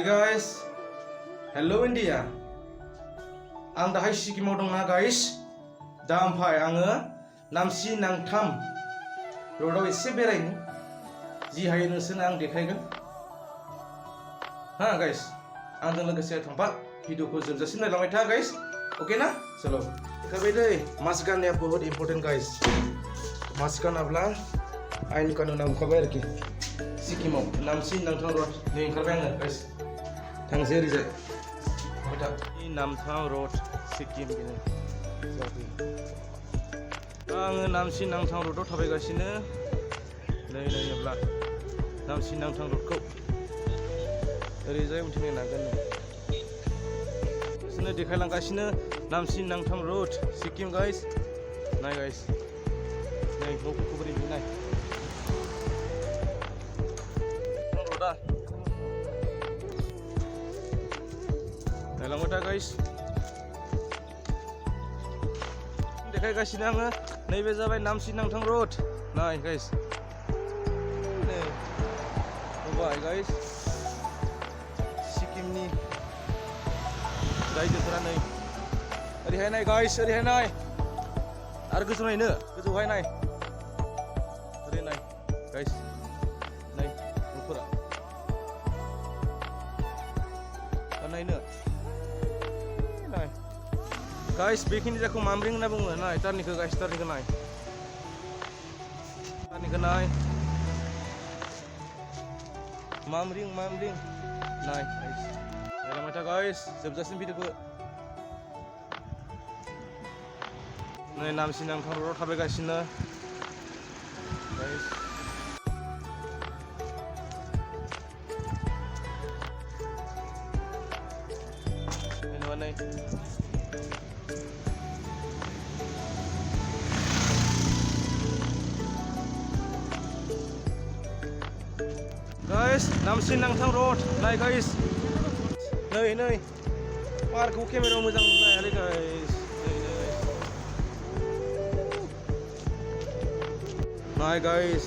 Hi guys, hello India. Ang dahay Sikkim dong na guys. Da amphai आङो नामसि नांथाम रोडआव एसे बेरायनो जि हायो नोंसोरनो आं देखायगोन हा गाइस आंजों लोगोसे थांफा भिडिअखौ जोबजासिम नायलांबाय था गाइस ओके ना चलो ओंखारबाय दै मास्क गाननाया बहुत इम्पर्टेन्ट गाइस मास्क गानाब्ला आइन कानुना ओंखारबाय आरोखि सिक्किमाव नामसि नांथां रोड नै ओंखारबाय आङो गाइस थांसै ओरैजाय नामथां रोड सिक्किम बेनो आङो नामसि नांथां रोडआव थाबायगासिनो नै नायोब्ला नामसि नांथां रोडखौ ओरैजाय उनथिं नायनांगोन बिसोरनो देखायलांगासिनो नामसि नांथां रोड सिक्किम गाइस नाय गाइस नै न'फोरखौ बोरै नाय रोडआ नायलांबाय था गाइस देखायगासिनो आङो नैबे जाबाय नामसि नांथां रोड नाय गाइस नै नुबाय गाइस सिक्किमनि रायजोफोरा नै ओरैहाय नाय गाइस ओरैहाय नाय आरो गोजौ नायनो गोजौहाय नाय ओरै नाय गाइस नै न'फोरा नायनो नाय गाइस बेखिनि जायखौ मामरिं होनना बुङो नाय टारनिखौ गाइस टारनिखौ नाय मामरिं नाय गाइस नायलांबाय था गाइस जोबजासिम भिडिअखौ नै नामसि नांथां रोडआव थाबायगासिनो गाइस नै गाइस नामसि नांथां रोड नाय गाइस नै पार्कखौ केमेरायाव मोजां नुनो हायालै गाइस नाय गाइस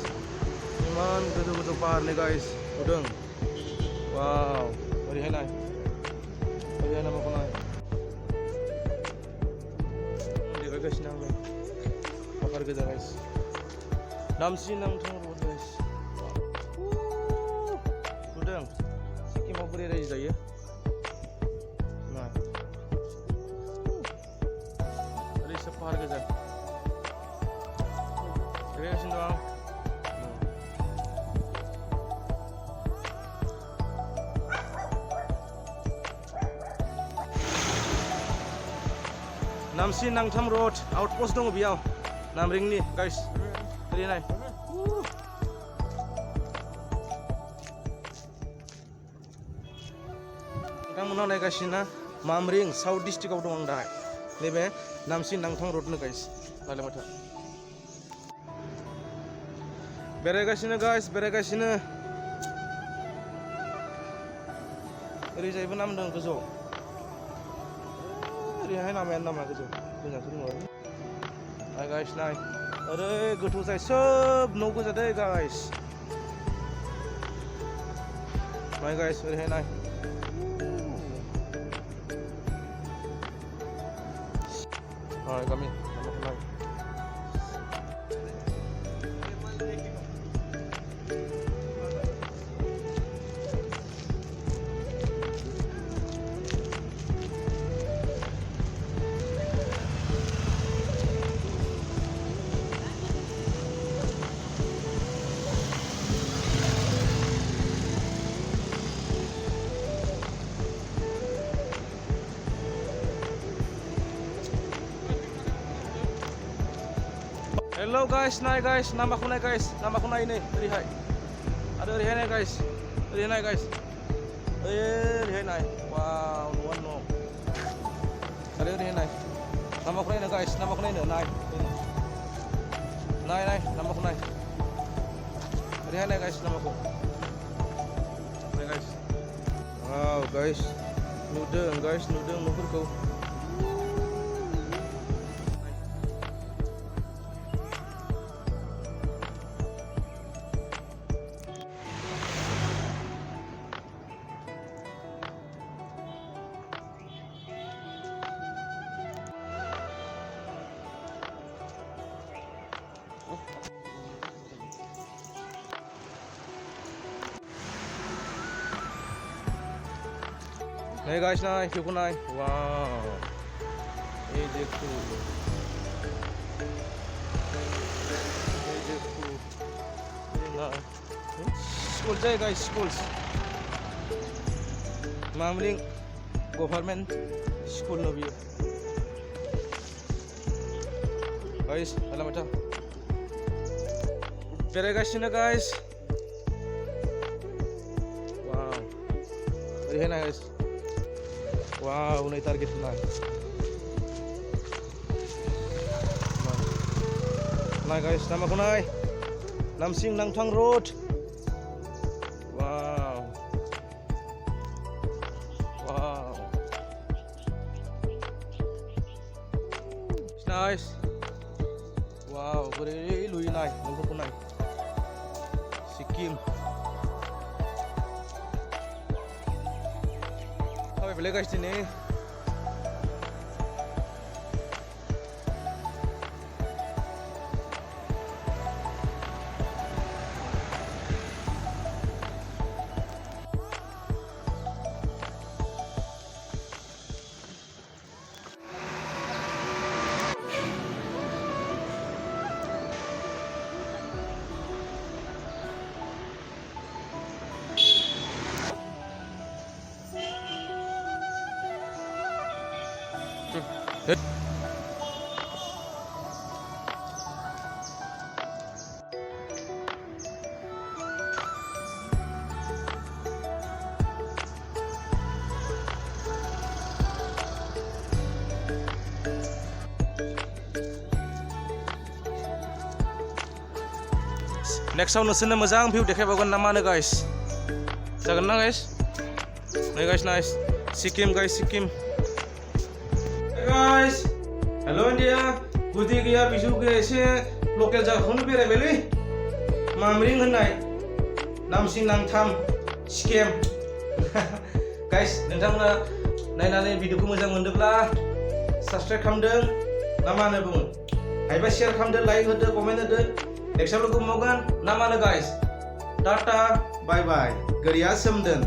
इमान गोजौ पाहारनि गाइस नुदों वाव ओरैहाय नाय माखौ नाय देखायगासिनो आङो पाहार गोजा गाइस नामसि नांथां रोड गाइस सिक्किमाव बोरै रायजो जायो ओरै सब पाहार गोजा देखायगासिनो दं नामसि नांथां रोड आउटपस्ट दङ बेयाव नामरिंनि गाइस ओरै नाय नोंथांमोनहा नायगासिनो मामरिं साउथ डिस्ट्रिक्टआव दं आं दाहाय नैबे नामसि नांथां रोडनो गाइस नायलांबाय था बेरायगासिनो गाइस बेरायगासिनो ओरैजायबो नामदों गोजौ ओरैहाय नामा गोजौ गोजानथ' दङ नाय गाइस नाय ओरै गोथौ जाय सोब न' गोजा दै गाइस नाय गाइस ओरैहाय नाय kami naik. Hello guys, naik guys, namaku naik guys, namaku naik ini, lihat, ada lihat naik guys, lihat naik guys, lihat naik, wow, luar no, ada lihat naik, namaku naik guys, namaku naik naik, namaku naik, lihat naik guys, namaku, naik guys, wow guys, nudeng nukurku. Hey guys, naik, video naik. Wow. Hey देखो. Hey देखो. Hey naik. School jai guys, schools. Mamling government school no view. Guys, alam ita. Pere guys sini guys. Wow. Ini na guys. Wow, unai target na. Nah guys, nama kunai. Namchi Namthang Road. Wow. Wow. It's nice. Wow, very lui nai, nunggu kunai. Sikkim. Apa boleh guys ini? Next tahun nusina mwjang view dekhaibagon namane guys. Jagan na guys. Hey guys, nice. Sikkim guys, Sikkim. Hey guys. Hello India. Gudi gaya bisu ke ese local jaga khonu bere beli. Mamring honai. Namchi Namthang Sikkim. Guys, nontonnya nainane videoखौ मोजां मोनदोंब्ला subscribe खालामदों. Namane बुङो. Hayoबा share खालामदो, like होदो, comment होदो. Next time logo mogan namanya guys. Tata, bye bye. Geria semden.